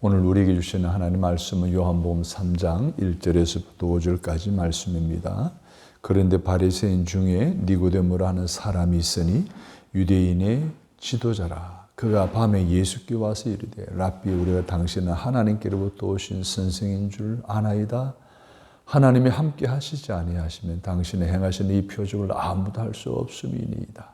오늘 우리에게 주시는 하나님 말씀은 요한복음 3장 1절에서부터 5절까지 말씀입니다. 그런데 바리새인 중에 니고데모라 하는 사람이 있으니 유대인의 지도자라. 그가 밤에 예수께 와서 이르되 랍비, 우리가 당신은 하나님께로부터 오신 선생인 줄 아나이다. 하나님이 함께 하시지 아니하시면 당신의 행하시는 이 표적을 아무도 할 수 없음이니이다.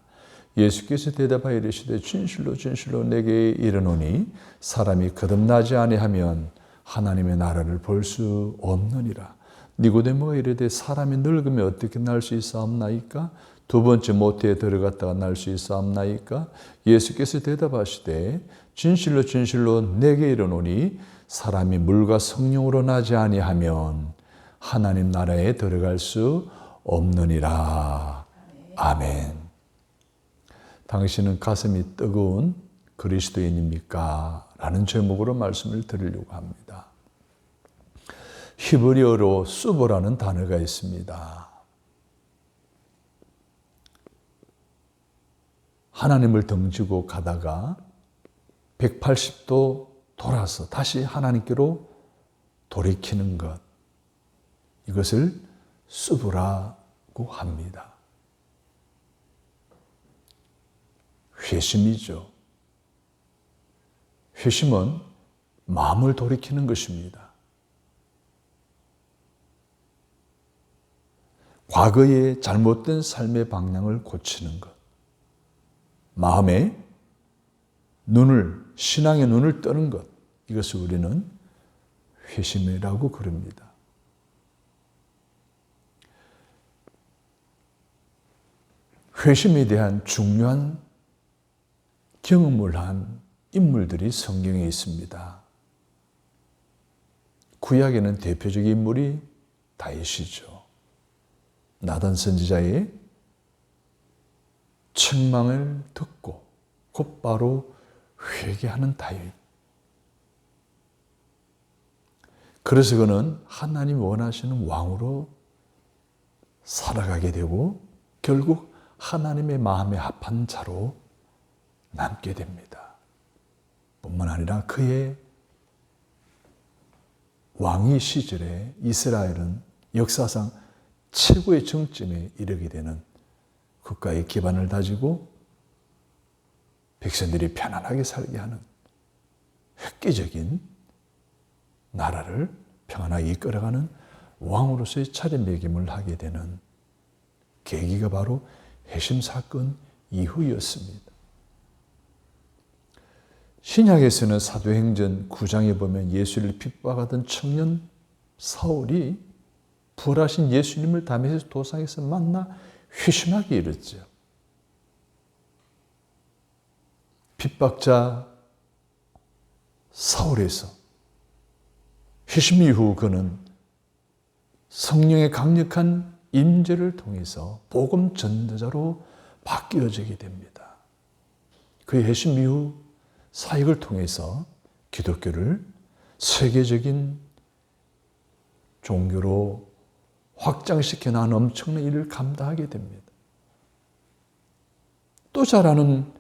예수께서 대답하여 이르시되 진실로 진실로 내게 이르노니 사람이 거듭나지 아니하면 하나님의 나라를 볼 수 없느니라. 니고데모가 이르되 사람이 늙으면 어떻게 날 수 있사옵나이까? 두 번째 모태에 들어갔다가 날 수 있사옵나이까? 예수께서 대답하시되 진실로 진실로 내게 이르노니 사람이 물과 성령으로 나지 아니하면 하나님 나라에 들어갈 수 없느니라. 아멘. 당신은 가슴이 뜨거운 그리스도인입니까? 라는 제목으로 말씀을 드리려고 합니다. 히브리어로 수보라는 단어가 있습니다. 하나님을 등지고 가다가 180도 돌아서 다시 하나님께로 돌이키는 것, 이것을 수보라고 합니다. 회심이죠. 회심은 마음을 돌이키는 것입니다. 과거의 잘못된 삶의 방향을 고치는 것. 마음의 신앙의 눈을 뜨는 것. 이것을 우리는 회심이라고 그럽니다. 회심에 대한 중요한 경험을 한 인물들이 성경에 있습니다. 구약에는 대표적인 인물이 다윗이죠. 나단 선지자의 책망을 듣고 곧바로 회개하는 다윗. 그래서 그는 하나님 원하시는 왕으로 살아가게 되고 결국 하나님의 마음에 합한 자로 남게 됩니다. 뿐만 아니라 그의 왕위 시절에 이스라엘은 역사상 최고의 정점에 이르게 되는 국가의 기반을 다지고 백성들이 편안하게 살게 하는 획기적인 나라를 평안하게 이끌어가는 왕으로서의 차례매김을 하게 되는 계기가 바로 회심 사건 이후였습니다. 신약에서는 사도행전 9장에 보면 예수를 핍박하던 청년 사울이 부활하신 예수님을 다메섹 도상에서 만나 회심하게 이르죠. 핍박자 사울에서 회심 이후 그는 성령의 강력한 임재를 통해서 복음 전도자로 바뀌어지게 됩니다. 그의 회심 이후 사역을 통해서 기독교를 세계적인 종교로 확장시켜 나가는 엄청난 일을 감당하게 됩니다. 또 잘 아는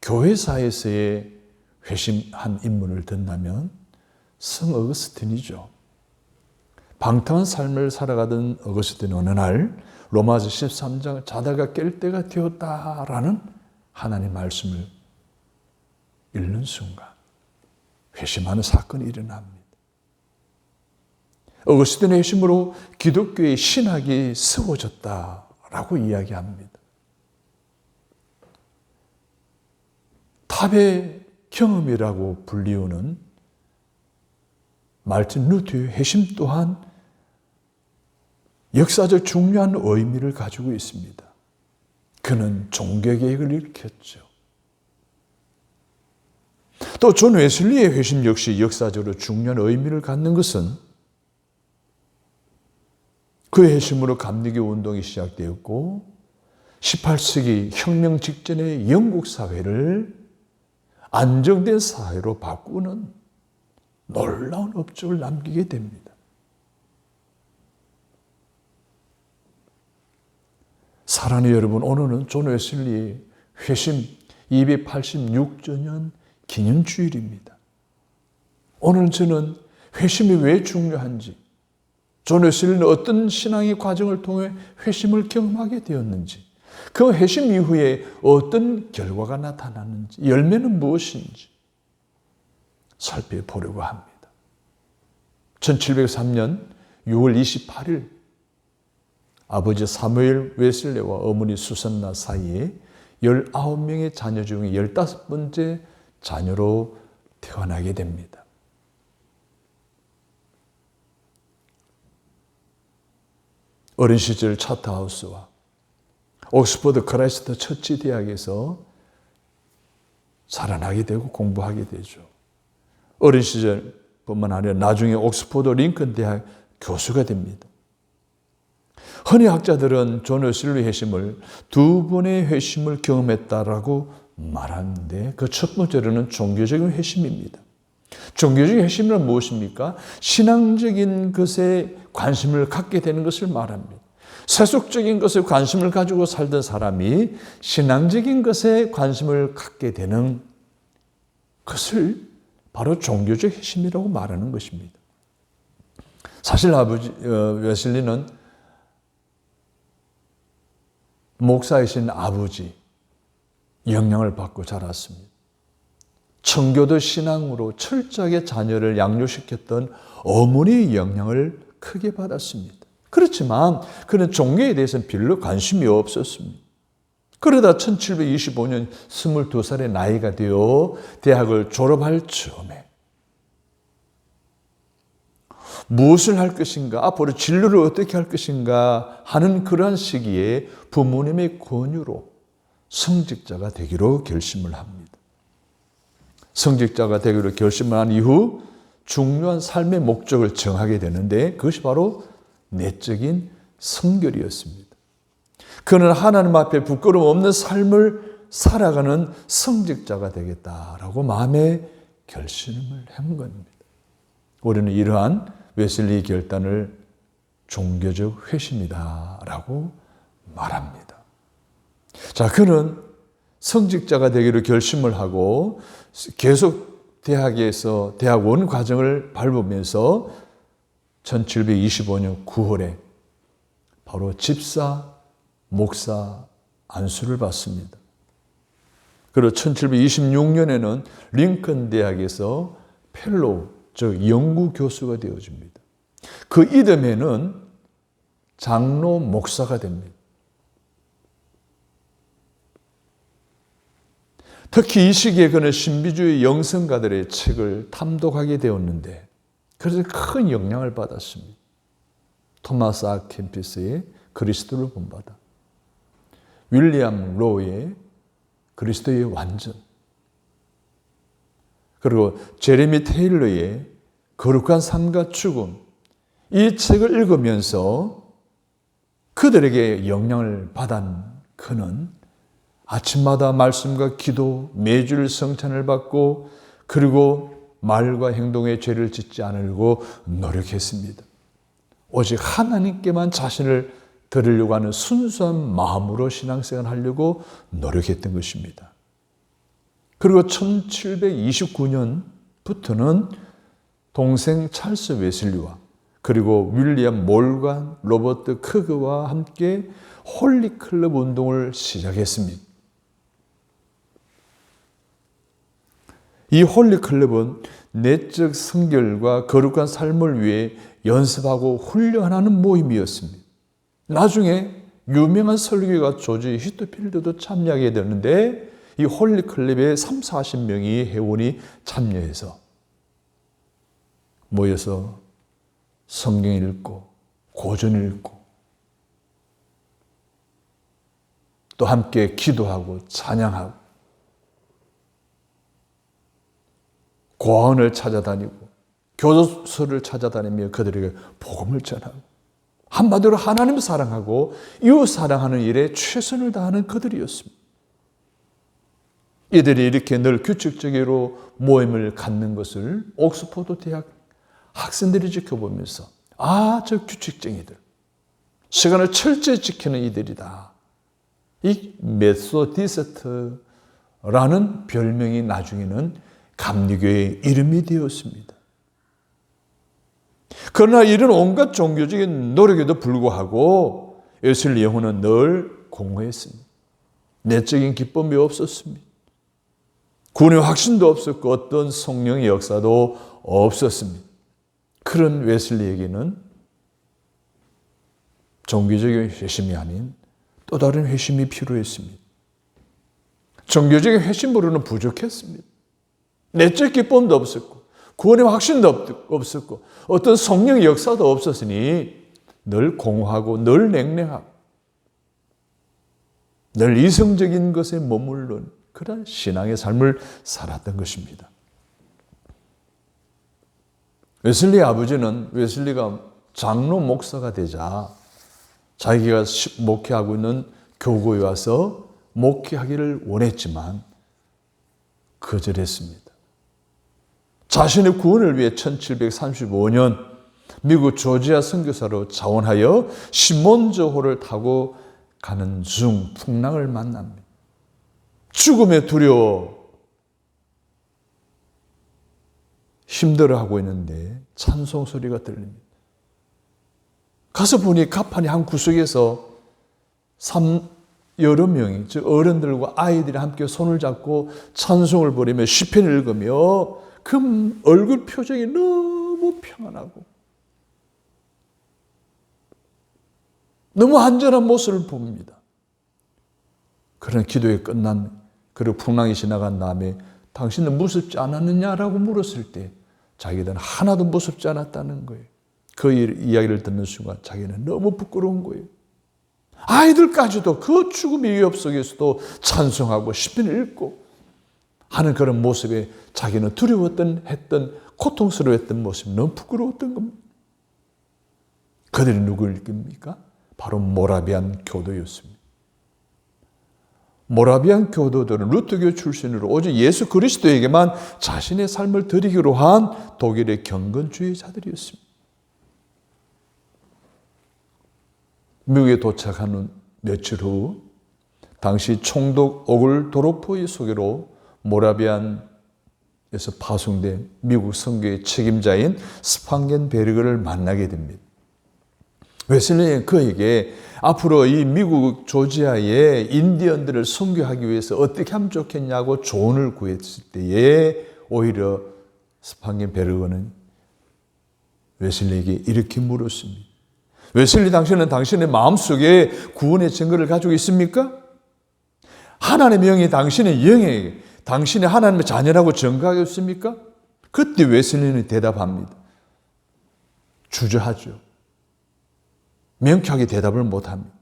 교회사에서의 회심한 인물을 든다면 성 어거스틴이죠. 방탕한 삶을 살아가던 어거스틴은 어느 날 로마서 13장 자다가 깰 때가 되었다라는 하나님의 말씀을 읽는 순간 회심하는 사건이 일어납니다. 어거스틴의 회심으로 기독교의 신학이 세워졌다라고 이야기합니다. 탑의 경험이라고 불리우는 말틴 루터의 회심 또한 역사적 중요한 의미를 가지고 있습니다. 그는 종교개혁을 일으켰죠. 또 존 웨슬리의 회심 역시 역사적으로 중요한 의미를 갖는 것은 그의 회심으로 감리교 운동이 시작되었고 18세기 혁명 직전의 영국 사회를 안정된 사회로 바꾸는 놀라운 업적을 남기게 됩니다. 사랑하는 여러분, 오늘은 존 웨슬리의 회심 286주년 기념주일입니다. 오늘 저는 회심이 왜 중요한지, 존 웨슬리는 어떤 신앙의 과정을 통해 회심을 경험하게 되었는지, 그 회심 이후에 어떤 결과가 나타났는지, 열매는 무엇인지 살펴보려고 합니다. 1703년 6월 28일 아버지 사무엘 웨슬레와 어머니 수산나 사이에 19명의 자녀 중에 15번째 자녀로 태어나게 됩니다. 어린 시절 차트하우스와 옥스퍼드 크라이스트 처치 대학에서 자라나게 되고 공부하게 되죠. 어린 시절뿐만 아니라 나중에 옥스퍼드 링컨 대학 교수가 됩니다. 흔히 학자들은 존 웨슬리 회심을 두 번의 회심을 경험했다라고 말하는데 그 첫 번째로는 종교적인 회심입니다. 종교적인 회심은 무엇입니까? 신앙적인 것에 관심을 갖게 되는 것을 말합니다. 세속적인 것에 관심을 가지고 살던 사람이 신앙적인 것에 관심을 갖게 되는 것을 바로 종교적 회심이라고 말하는 것입니다. 사실 아버지 웨슬리는 목사이신 아버지 영향을 받고 자랐습니다. 청교도 신앙으로 철저하게 자녀를 양육시켰던 어머니의 영향을 크게 받았습니다. 그렇지만 그는 종교에 대해서는 별로 관심이 없었습니다. 그러다 1725년 22살의 나이가 되어 대학을 졸업할 즈음에 무엇을 할 것인가, 앞으로 진로를 어떻게 할 것인가 하는 그러한 시기에 부모님의 권유로 성직자가 되기로 결심을 합니다. 성직자가 되기로 결심을 한 이후 중요한 삶의 목적을 정하게 되는데 그것이 바로 내적인 성결이었습니다. 그는 하나님 앞에 부끄러움 없는 삶을 살아가는 성직자가 되겠다라고 마음의 결심을 한 겁니다. 우리는 이러한 웨슬리의 결단을 종교적 회심이다라고 말합니다. 자, 그는 성직자가 되기로 결심을 하고 계속 대학에서 대학원 과정을 밟으면서 1725년 9월에 바로 집사, 목사 안수를 받습니다. 그리고 1726년에는 링컨 대학에서 펠로우, 즉 연구 교수가 되어집니다. 그 이듬해는 장로 목사가 됩니다. 특히 이 시기에 그는 신비주의 영성가들의 책을 탐독하게 되었는데 그래서 큰 영향을 받았습니다. 토마스 아 캠피스의 그리스도를 본받아, 윌리엄 로우의 그리스도의 완전, 그리고 제레미 테일러의 거룩한 삶과 죽음, 이 책을 읽으면서 그들에게 영향을 받은 그는 아침마다 말씀과 기도, 매주일 성찬을 받고 그리고 말과 행동에 죄를 짓지 않으려고 노력했습니다. 오직 하나님께만 자신을 드리려고 하는 순수한 마음으로 신앙생활을 하려고 노력했던 것입니다. 그리고 1729년부터는 동생 찰스 웨슬리와 그리고 윌리엄 몰간, 로버트 크그와 함께 홀리클럽 운동을 시작했습니다. 이 홀리클럽은 내적 성결과 거룩한 삶을 위해 연습하고 훈련하는 모임이었습니다. 나중에 유명한 설교가 조지 히트필드도 참여하게 되는데 이 홀리클럽에 30-40명의 회원이 참여해서 모여서 성경 읽고 고전 읽고 또 함께 기도하고 찬양하고 고아원을 찾아다니고 교도소를 찾아다니며 그들에게 복음을 전하고 한마디로 하나님을 사랑하고 이웃 사랑하는 일에 최선을 다하는 그들이었습니다. 이들이 이렇게 늘 규칙적으로 모임을 갖는 것을 옥스퍼드 대학 학생들이 지켜보면서 저 규칙쟁이들, 시간을 철저히 지키는 이들이다. 이 메소디스트라는 별명이 나중에는 감리교의 이름이 되었습니다. 그러나 이런 온갖 종교적인 노력에도 불구하고 웨슬리 영혼은 늘 공허했습니다. 내적인 기쁨이 없었습니다. 구원의 확신도 없었고 어떤 성령의 역사도 없었습니다. 그런 웨슬리에게는 종교적인 회심이 아닌 또 다른 회심이 필요했습니다. 종교적인 회심으로는 부족했습니다. 내적 기쁨도 없었고 구원의 확신도 없었고 어떤 성령의 역사도 없었으니 늘 공허하고 늘 냉랭하고 늘 이성적인 것에 머무른 그런 신앙의 삶을 살았던 것입니다. 웨슬리 아버지는 웨슬리가 장로 목사가 되자 자기가 목회하고 있는 교구에 와서 목회하기를 원했지만 거절했습니다. 자신의 구원을 위해 1735년 미국 조지아 선교사로 자원하여 시몬저호를 타고 가는 중 풍랑을 만납니다. 죽음에 두려워 힘들어하고 있는데 찬송 소리가 들립니다. 가서 보니 가판의 한 구석에서 여러 명이, 즉 어른들과 아이들이 함께 손을 잡고 찬송을 부르며 시편을 읽으며 그 얼굴 표정이 너무 평안하고 너무 안전한 모습을 봅니다. 그런 기도가 끝난 그리고 풍랑이 지나간 다음에 당신은 무섭지 않았느냐라고 물었을 때 자기들은 하나도 무섭지 않았다는 거예요. 그 이야기를 듣는 순간 자기는 너무 부끄러운 거예요. 아이들까지도 그 죽음의 위협 속에서도 찬송하고 시편을 읽고 하는 그런 모습에 자기는 두려웠던 고통스러웠던 모습이 너무 부끄러웠던 겁니다. 그들이 누구입니까? 바로 모라비안 교도였습니다. 모라비안 교도들은 루터교 출신으로 오직 예수 그리스도에게만 자신의 삶을 드리기로 한 독일의 경건주의자들이었습니다. 미국에 도착하는 며칠 후 당시 총독 오글도르프의 소개로 모라비안에서 파송된 미국 선교의 책임자인 스판겐베르그를 만나게 됩니다. 웨슬리는 그에게 앞으로 이 미국 조지아의 인디언들을 선교하기 위해서 어떻게 하면 좋겠냐고 조언을 구했을 때에 오히려 스판겐베르그는 웨슬리에게 이렇게 물었습니다. 웨슬리, 당신은 당신의 마음속에 구원의 증거를 가지고 있습니까? 하나님의 영이 당신의 영에 당신의 하나님의 자녀라고 증거하겠습니까? 그때 웨슬리는 대답합니다. 주저하죠. 명쾌하게 대답을 못합니다.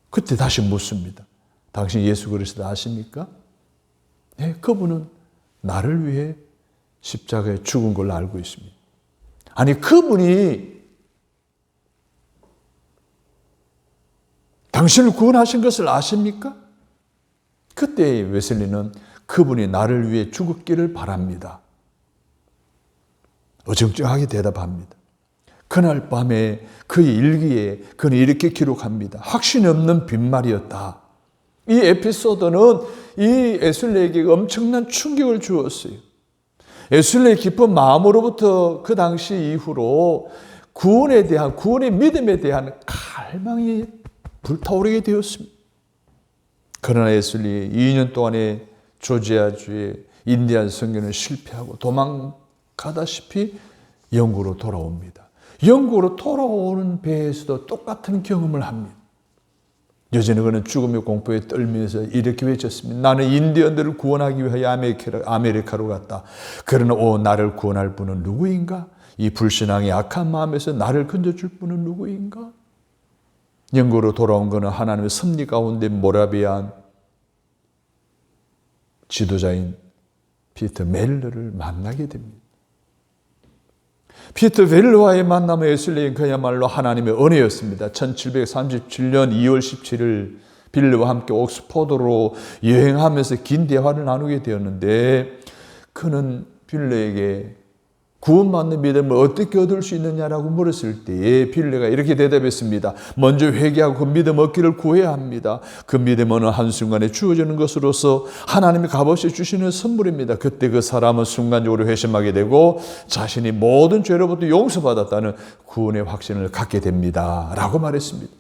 그때 다시 묻습니다. 당신 예수 그리스도 아십니까? 네, 그분은 나를 위해 십자가에 죽은 걸로 알고 있습니다. 아니, 그분이 당신을 구원하신 것을 아십니까? 그때 웨슬리는 그분이 나를 위해 죽었기를 바랍니다. 어정쩡하게 대답합니다. 그날 밤에 그의 일기에 그는 이렇게 기록합니다. 확신이 없는 빈말이었다. 이 에피소드는 이 웨슬리에게 엄청난 충격을 주었어요. 웨슬리의 깊은 마음으로부터 그 당시 이후로 구원의 믿음에 대한 갈망이 불타오르게 되었습니다. 그러나 웨슬리 2년 동안의 조지아주의 인디안 선교는 실패하고 도망가다시피 영국으로 돌아옵니다. 영국으로 돌아오는 배에서도 똑같은 경험을 합니다. 여전히 그는 죽음의 공포에 떨면서 이렇게 외쳤습니다. 나는 인디언들을 구원하기 위하여 아메리카로 갔다. 그러나 나를 구원할 분은 누구인가? 이 불신앙의 악한 마음에서 나를 건져줄 분은 누구인가? 영국으로 돌아온 그는 하나님의 섭리 가운데 모라비안 지도자인 피터 멜러를 만나게 됩니다. 피터 멜러와의 만남의 웨슬리는 그야말로 하나님의 은혜였습니다. 1737년 2월 17일 빌러와 함께 옥스포드로 여행하면서 긴 대화를 나누게 되었는데 그는 빌러에게 구원받는 믿음을 어떻게 얻을 수 있느냐라고 물었을 때에 빌레가 이렇게 대답했습니다. 먼저 회개하고 그 믿음 얻기를 구해야 합니다. 그 믿음은 한순간에 주어지는 것으로서 하나님이 값없이 주시는 선물입니다. 그때 그 사람은 순간적으로 회심하게 되고 자신이 모든 죄로부터 용서받았다는 구원의 확신을 갖게 됩니다. 라고 말했습니다.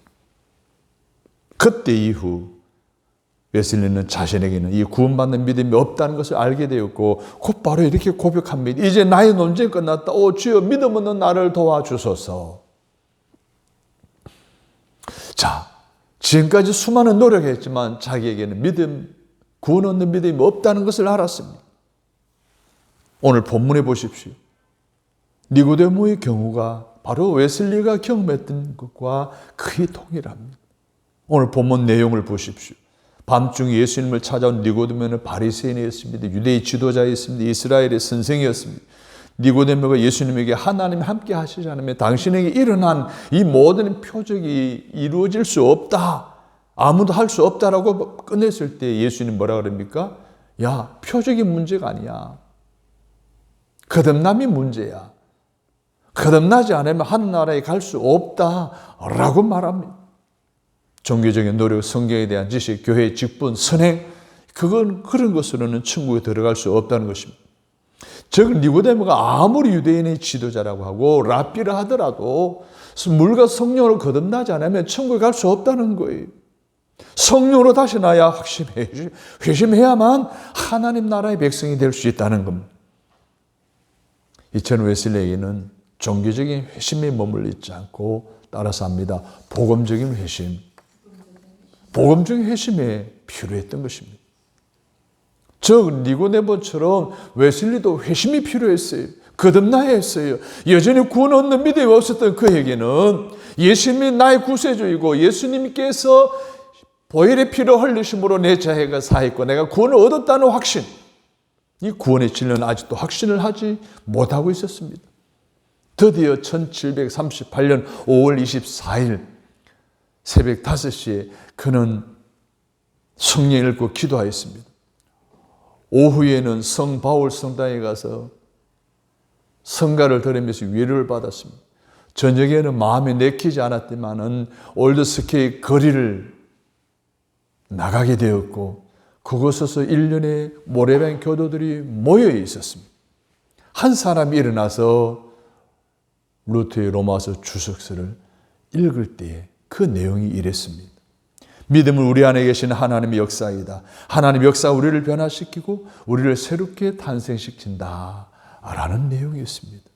그때 이후 웨슬리는 자신에게는 이 구원받는 믿음이 없다는 것을 알게 되었고 곧바로 이렇게 고백합니다. 이제 나의 논쟁이 끝났다. 오 주여 믿음 없는 나를 도와주소서. 자, 지금까지 수많은 노력했지만 자기에게는 구원 얻는 믿음이 없다는 것을 알았습니다. 오늘 본문에 보십시오. 니고데모의 경우가 바로 웨슬리가 경험했던 것과 거의 동일합니다. 오늘 본문 내용을 보십시오. 밤중에 예수님을 찾아온 니고데모는 바리새인이었습니다. 유대의 지도자였습니다. 이스라엘의 선생이었습니다. 니고데모가 예수님에게 하나님 함께 하시지 않으면 당신에게 일어난 이 모든 표적이 이루어질 수 없다. 아무도 할 수 없다라고 끝냈을 때 예수님 뭐라 그럽니까? 야, 표적이 문제가 아니야. 거듭남이 문제야. 거듭나지 않으면 하늘나라에 갈 수 없다라고 말합니다. 종교적인 노력, 성경에 대한 지식, 교회의 직분, 선행, 그런 것으로는 천국에 들어갈 수 없다는 것입니다. 즉 니고데모가 아무리 유대인의 지도자라고 하고 랍비라 하더라도 물과 성령으로 거듭나지 않으면 천국에 갈 수 없다는 거예요. 성령으로 다시 나야 회심해야만 하나님 나라의 백성이 될 수 있다는 겁니다. 이천 웨슬리에게는 종교적인 회심에 머물러 있지 않고 따라서 합니다. 복음적인 회심. 복음적인 회심에 필요했던 것입니다. 즉 니고데모처럼 웨슬리도 회심이 필요했어요. 거듭나야 했어요. 여전히 구원 얻는 믿음이 없었던 그에게는 예수님이 나의 구세주이고 예수님께서 보혈의 피로 흘리심으로 내 죄가 사했고 내가 구원을 얻었다는 확신, 이 구원의 진리는 아직도 확신을 하지 못하고 있었습니다. 드디어 1738년 5월 24일 새벽 5시에 그는 성령 읽고 기도하였습니다. 오후에는 성 바울 성당에 가서 성가를 들으면서 위로를 받았습니다. 저녁에는 마음에 내키지 않았지만은 올드스케이 거리를 나가게 되었고 그곳에서 1년의 모래반 교도들이 모여 있었습니다. 한 사람이 일어나서 루터의 로마서 주석서를 읽을 때에 그 내용이 이랬습니다. 믿음은 우리 안에 계신 하나님의 역사이다. 하나님의 역사가 우리를 변화시키고 우리를 새롭게 탄생시킨다. 라는 내용이었습니다.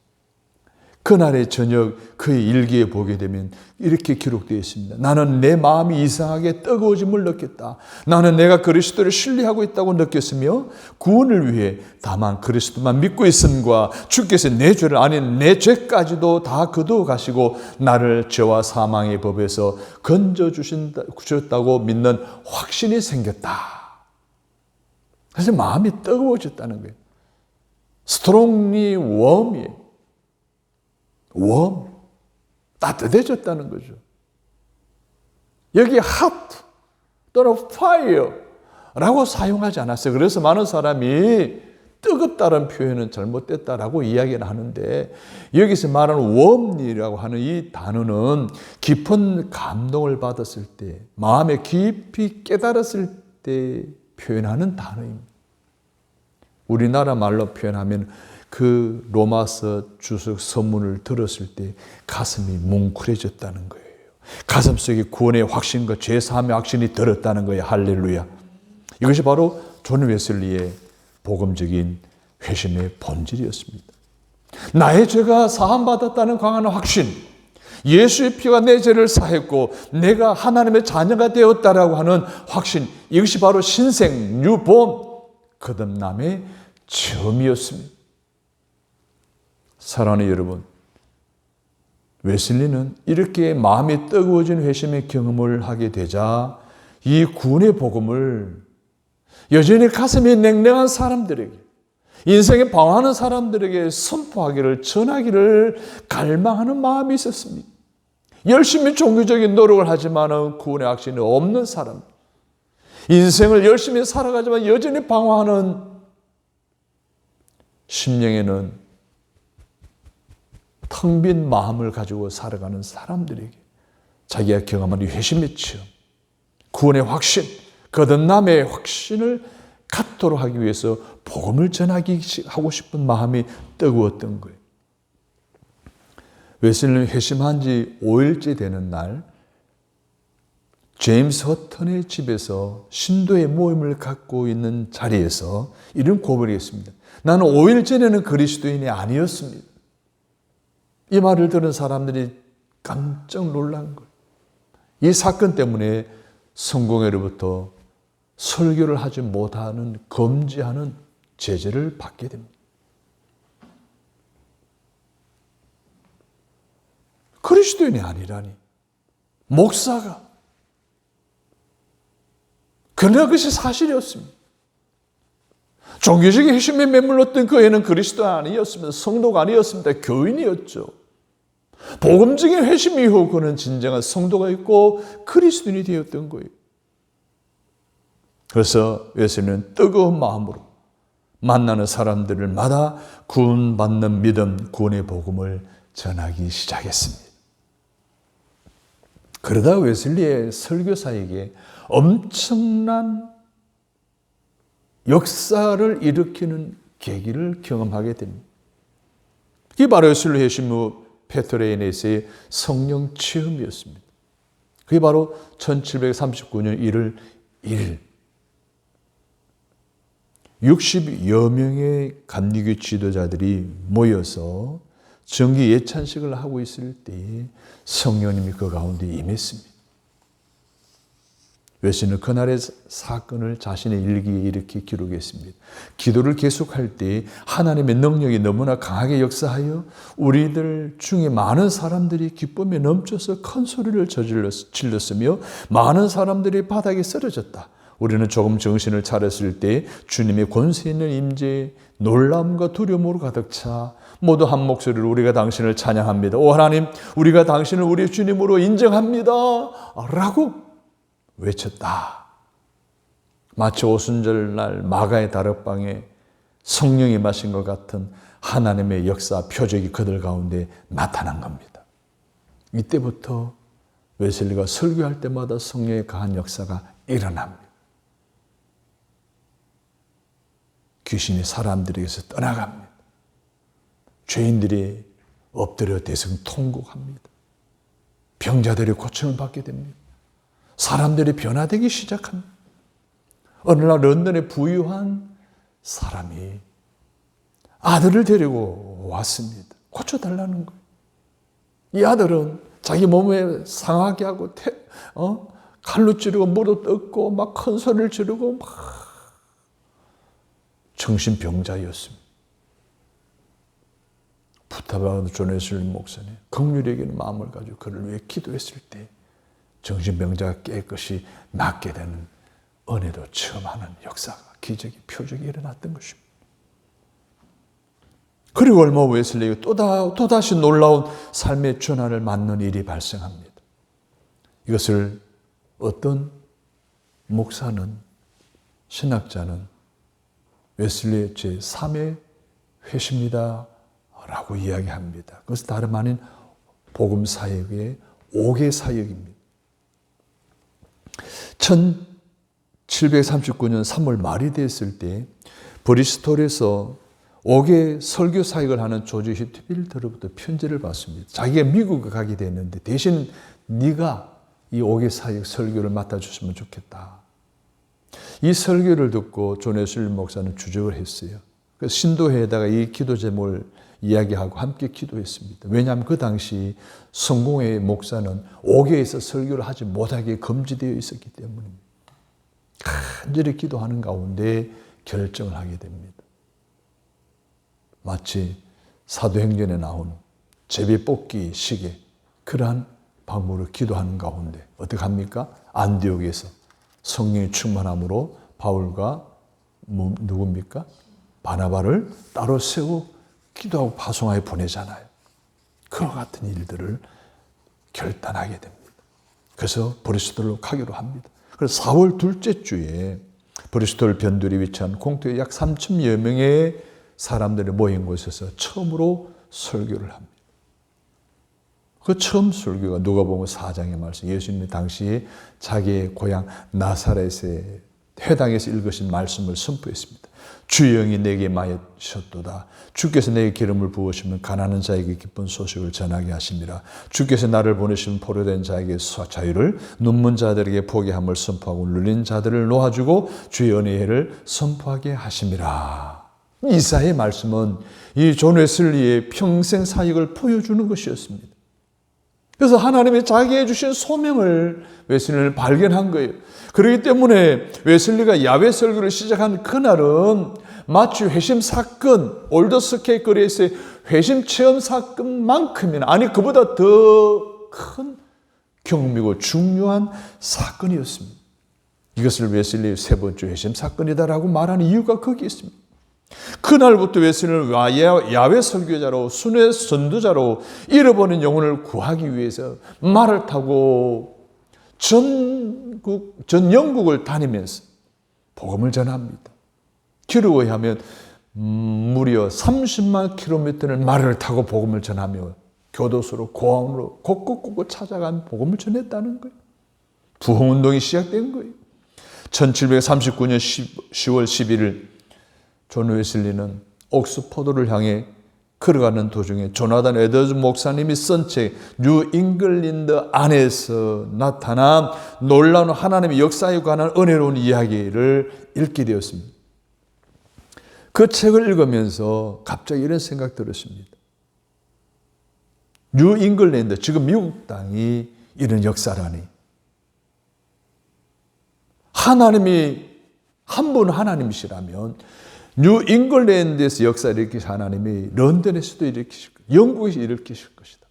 그날의 저녁 그의 일기에 보게 되면 이렇게 기록되어 있습니다. 나는 내 마음이 이상하게 뜨거워짐을 느꼈다. 나는 내가 그리스도를 신뢰하고 있다고 느꼈으며 구원을 위해 다만 그리스도만 믿고 있음과 주께서 내 죄를 아닌 내 죄까지도 다 거두어 가시고 나를 죄와 사망의 법에서 건져주셨다고 믿는 확신이 생겼다. 그래서 마음이 뜨거워졌다는 거예요. strongly warm이에요. 따뜻해졌다는 거죠. 여기 hot 또는 fire라고 사용하지 않았어요. 그래서 많은 사람이 뜨겁다는 표현은 잘못됐다라고 이야기를 하는데 여기서 말하는 warm이라고 하는 이 단어는 깊은 감동을 받았을 때, 마음에 깊이 깨달았을 때 표현하는 단어입니다. 우리나라 말로 표현하면 그 로마서 주석 서문을 들었을 때 가슴이 뭉클해졌다는 거예요. 가슴속에 구원의 확신과 죄사함의 확신이 들었다는 거예요. 할렐루야. 이것이 바로 존 웨슬리의 복음적인 회심의 본질이었습니다. 나의 죄가 사함받았다는 강한 확신, 예수의 피가 내 죄를 사했고 내가 하나님의 자녀가 되었다라고 하는 확신, 이것이 바로 신생, 뉴본, 거듭남의 처음이었습니다. 사랑하는 여러분, 웨슬리는 이렇게 마음이 뜨거워진 회심의 경험을 하게 되자 이 구원의 복음을 여전히 가슴이 냉랭한 사람들에게, 인생에 방황하는 사람들에게 선포하기를, 전하기를 갈망하는 마음이 있었습니다. 열심히 종교적인 노력을 하지만 구원의 확신이 없는 사람, 인생을 열심히 살아가지만 여전히 방황하는 심령에는 텅 빈 마음을 가지고 살아가는 사람들에게 자기가 경험한 이 회심의 체험, 구원의 확신, 거듭남의 확신을 갖도록 하기 위해서 복음을 전하고 싶은 마음이 뜨거웠던 거예요. 웨슬리는 회심한 지 5일째 되는 날 제임스 허턴의 집에서 신도의 모임을 갖고 있는 자리에서 이런 고백을 했습니다. 나는 5일 전에는 그리스도인이 아니었습니다. 이 말을 들은 사람들이 깜짝 놀란 거예요. 이 사건 때문에 성공회로부터 설교를 하지 못하는 금지하는 제재를 받게 됩니다. 그리스도인이 아니라니. 목사가. 그러나 그것이 사실이었습니다. 종교적인 핵심에 매물렀던 그 애는 그리스도 아니었습니다. 성도가 아니었습니다. 교인이었죠. 복음적인 회심 이후 그는 진정한 성도가 있고 그리스도인이 되었던 거예요. 그래서 웨슬리는 뜨거운 마음으로 만나는 사람들마다 구원받는 믿음, 구원의 복음을 전하기 시작했습니다. 그러다 웨슬리의 설교사에게 엄청난 역사를 일으키는 계기를 경험하게 됩니다. 그게 바로 웨슬리 회심 후 페트레인에서의 성령 체험이었습니다. 그게 바로 1739년 1월 1일 60여 명의 감리교 지도자들이 모여서 정기 예찬식을 하고 있을 때 성령님이 그 가운데 임했습니다. 웨슬리는 그날의 사건을 자신의 일기에 이렇게 기록했습니다. 기도를 계속할 때 하나님의 능력이 너무나 강하게 역사하여 우리들 중에 많은 사람들이 기쁨에 넘쳐서 큰 소리를 질렀으며 많은 사람들이 바닥에 쓰러졌다. 우리는 조금 정신을 차렸을 때 주님의 권세 있는 임재에 놀라움과 두려움으로 가득 차 모두 한 목소리로 우리가 당신을 찬양합니다. 오 하나님, 우리가 당신을 우리의 주님으로 인정합니다. 라고 외쳤다. 마치 오순절날 마가의 다락방에 성령이 마신 것 같은 하나님의 역사 표적이 그들 가운데 나타난 겁니다. 이때부터 웨슬리가 설교할 때마다 성령의 강한 역사가 일어납니다. 귀신이 사람들에게서 떠나갑니다. 죄인들이 엎드려 대성통곡합니다. 병자들이 고침을 받게 됩니다. 사람들이 변화되기 시작합니다. 어느 날 런던에 부유한 사람이 아들을 데리고 왔습니다. 고쳐달라는 거예요. 이 아들은 자기 몸에 상하게 하고 칼로 찌르고 무릎 뜯고 막 큰 소리를 지르고 막 정신병자였습니다. 부탁받은 존 웨슬리 목사님 긍휼히 여기는 마음을 가지고 그를 위해 기도했을 때 정신병자가 깨끗이 낫게 되는 은혜도 처음 하는 역사가 기적이 표적이 일어났던 것입니다. 그리고 얼마 후 웨슬리가 또다시 놀라운 삶의 전환을 맞는 일이 발생합니다. 이것을 어떤 목사는 신학자는 웨슬리의 제3의 회심이다 라고 이야기합니다. 그것은 다름 아닌 복음 사역의 5개 사역입니다. 1739년 3월 말이 됐을 때 브리스톨에서 5개 설교 사역을 하는 조지 히트필드로부터 편지를 받습니다. 자기가 미국에 가게 됐는데 대신 네가 이 5개 사역 설교를 맡아줬으면 좋겠다. 이 설교를 듣고 존 웨슬리 목사는 주적을 했어요. 그래서 신도회에다가 이 기도 제목을 이야기하고 함께 기도했습니다. 왜냐하면 그 당시 성공회 목사는 5개에서 설교를 하지 못하게 금지되어 있었기 때문입니다. 간절히 기도하는 가운데 결정을 하게 됩니다. 마치 사도행전에 나오는 제비뽑기 시계 그러한 방법으로 기도하는 가운데 어떻게 합니까? 안디옥에서 성령의 충만함으로 바울과 누굽니까? 바나바를 따로 세우고 기도하고 파송하여 보내잖아요. 그와 같은 일들을 결단하게 됩니다. 그래서 브리스톨로 가기로 합니다. 그래서 4월 둘째 주에 브리스톨 변두리 위치한 공터에 약 3,000여 명의 사람들이 모인 곳에서 처음으로 설교를 합니다. 그 처음 설교가 누가복음 4장의 말씀, 예수님이 당시에 자기의 고향 나사렛의 회당에서 읽으신 말씀을 선포했습니다. 주의 영이 내게 임하셨도다. 주께서 내게 기름을 부으시면 가난한 자에게 기쁜 소식을 전하게 하심이라. 주께서 나를 보내시면 포로된 자에게 자유를, 눈먼 자들에게 포기함을 선포하고 눌린 자들을 놓아주고 주의 은혜를 선포하게 하심이라. 이사의 말씀은 이 존 웨슬리의 평생 사역을 보여주는 것이었습니다. 그래서 하나님이 자기에게 주신 소명을 웨슬리는 발견한 거예요. 그렇기 때문에 웨슬리가 야외 설교를 시작한 그날은 마치 회심 사건, 올더스케이 거리에서의 회심 체험 사건만큼이나, 아니 그보다 더 큰 경미고 중요한 사건이었습니다. 이것을 웨슬리의 세 번째 회심 사건이다라고 말하는 이유가 거기에 있습니다. 그날부터 웨슬리는 야외 설교자로, 순회 선두자로 잃어버린 영혼을 구하기 위해서 말을 타고 전 영국을 다니면서 복음을 전합니다. 기록에 의하면 무려 30만 킬로미터를 말을 타고 복음을 전하며 교도소로, 고아원으로 곳곳 찾아간 복음을 전했다는 거예요. 부흥운동이 시작된 거예요. 1739년 10월 11일 존 웨슬리는 옥스퍼드를 향해 걸어가는 도중에 조나단 에더즈 목사님이 쓴 책 뉴 잉글랜드 안에서 나타난 놀라운 하나님의 역사에 관한 은혜로운 이야기를 읽게 되었습니다. 그 책을 읽으면서 갑자기 이런 생각 들었습니다. 뉴 잉글랜드, 지금 미국 땅이 이런 역사라니. 하나님이 한 분 하나님이시라면 뉴 잉글랜드에서 역사를 일으키신 하나님이 런던에서도 일으키실 것이다. 영국에서 일으키실 것이다.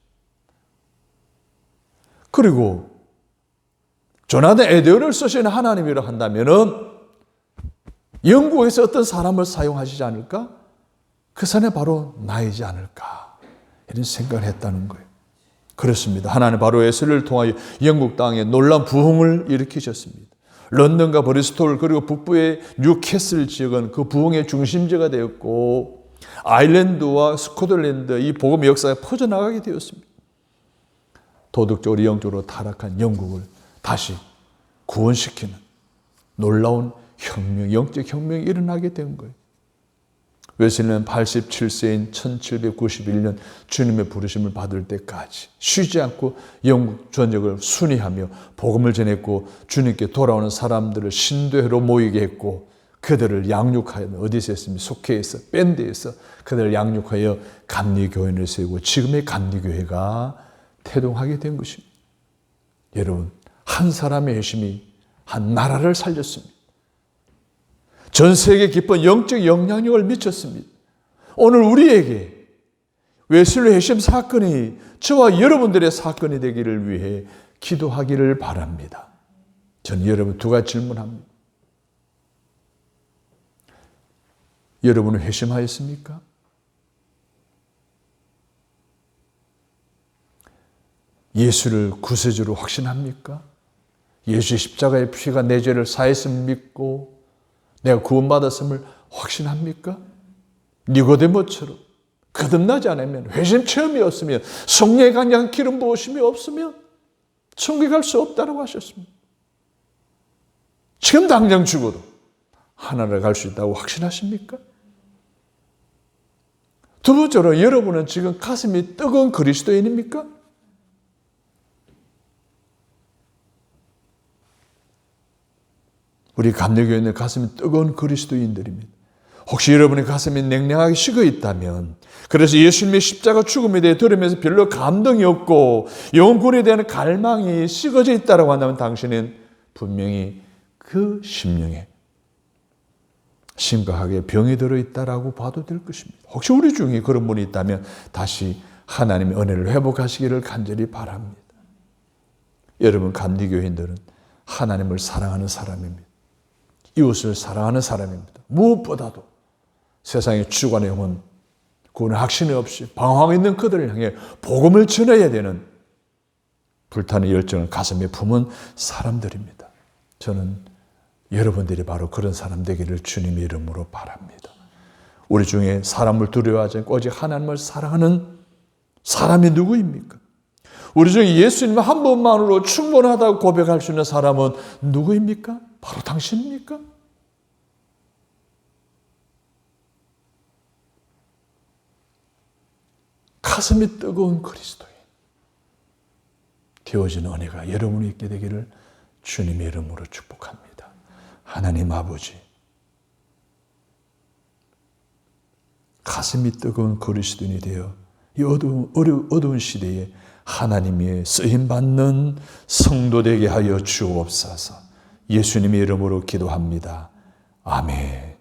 그리고 조나단 에드워드를 쓰시는 하나님이라 한다면은 영국에서 어떤 사람을 사용하시지 않을까? 그 사람이 바로 나이지 않을까? 이런 생각을 했다는 거예요. 그렇습니다. 하나님 바로 웨슬리를 통하여 영국 땅에 놀라운 부흥을 일으키셨습니다. 런던과 브리스톨 그리고 북부의 뉴캐슬 지역은 그 부흥의 중심지가 되었고 아일랜드와 스코틀랜드 이 복음의 역사가 퍼져나가게 되었습니다. 도덕적으로 영적으로 타락한 영국을 다시 구원시키는 놀라운 혁명, 영적 혁명이 일어나게 된 거예요. 웨슬리는 87세인 1791년 주님의 부르심을 받을 때까지 쉬지 않고 영국 전역을 순회하며 복음을 전했고 주님께 돌아오는 사람들을 신도회로 모이게 했고 그들을 양육하여 어디서 했습니까? 속회에서, 밴드에서 그들을 양육하여 감리교회를 세우고 지금의 감리교회가 태동하게 된 것입니다. 여러분, 한 사람의 회심이 한 나라를 살렸습니다. 전 세계에 깊은 영적 영향력을 미쳤습니다. 오늘 우리에게 웨슬리 회심 사건이 저와 여러분들의 사건이 되기를 위해 기도하기를 바랍니다. 저는 여러분 두 가지 질문합니다. 여러분은 회심하였습니까? 예수를 구세주로 확신합니까? 예수의 십자가의 피가 내 죄를 사했음을 믿고 내가 구원받았음을 확신합니까? 니고데모처럼 거듭나지 않으면, 회심 체험이 없으면, 성령의 강력한 기름 부으심이 없으면 천국에 갈 수 없다고 하셨습니다. 지금 당장 죽어도 하나님을 갈 수 있다고 확신하십니까? 두 번째로 여러분은 지금 가슴이 뜨거운 그리스도인입니까? 우리 감리교회는 가슴이 뜨거운 그리스도인들입니다. 혹시 여러분의 가슴이 냉랭하게 식어 있다면, 그래서 예수님의 십자가 죽음에 대해 들으면서 별로 감동이 없고 영혼구원에 대한 갈망이 식어져 있다고 한다면 당신은 분명히 그 심령에 심각하게 병이 들어있다라고 봐도 될 것입니다. 혹시 우리 중에 그런 분이 있다면 다시 하나님의 은혜를 회복하시기를 간절히 바랍니다. 여러분, 감리교인들은 하나님을 사랑하는 사람입니다. 이웃을 사랑하는 사람입니다. 무엇보다도 세상의 주관의 영혼, 구원의 확신이 없이 방황하고 있는 그들을 향해 복음을 전해야 되는 불타는 열정을 가슴에 품은 사람들입니다. 저는 여러분들이 바로 그런 사람 되기를 주님의 이름으로 바랍니다. 우리 중에 사람을 두려워하지 않고 오직 하나님을 사랑하는 사람이 누구입니까? 우리 중에 예수님 한 번만으로 충분하다고 고백할 수 있는 사람은 누구입니까? 바로 당신입니까? 가슴이 뜨거운 그리스도인 되어지는 은혜가 여러분이 있게 되기를 주님의 이름으로 축복합니다. 하나님 아버지, 가슴이 뜨거운 그리스도인이 되어 이 어두운 시대에 하나님의 쓰임받는 성도 되게 하여 주옵소서. 예수님의 이름으로 기도합니다. 아멘.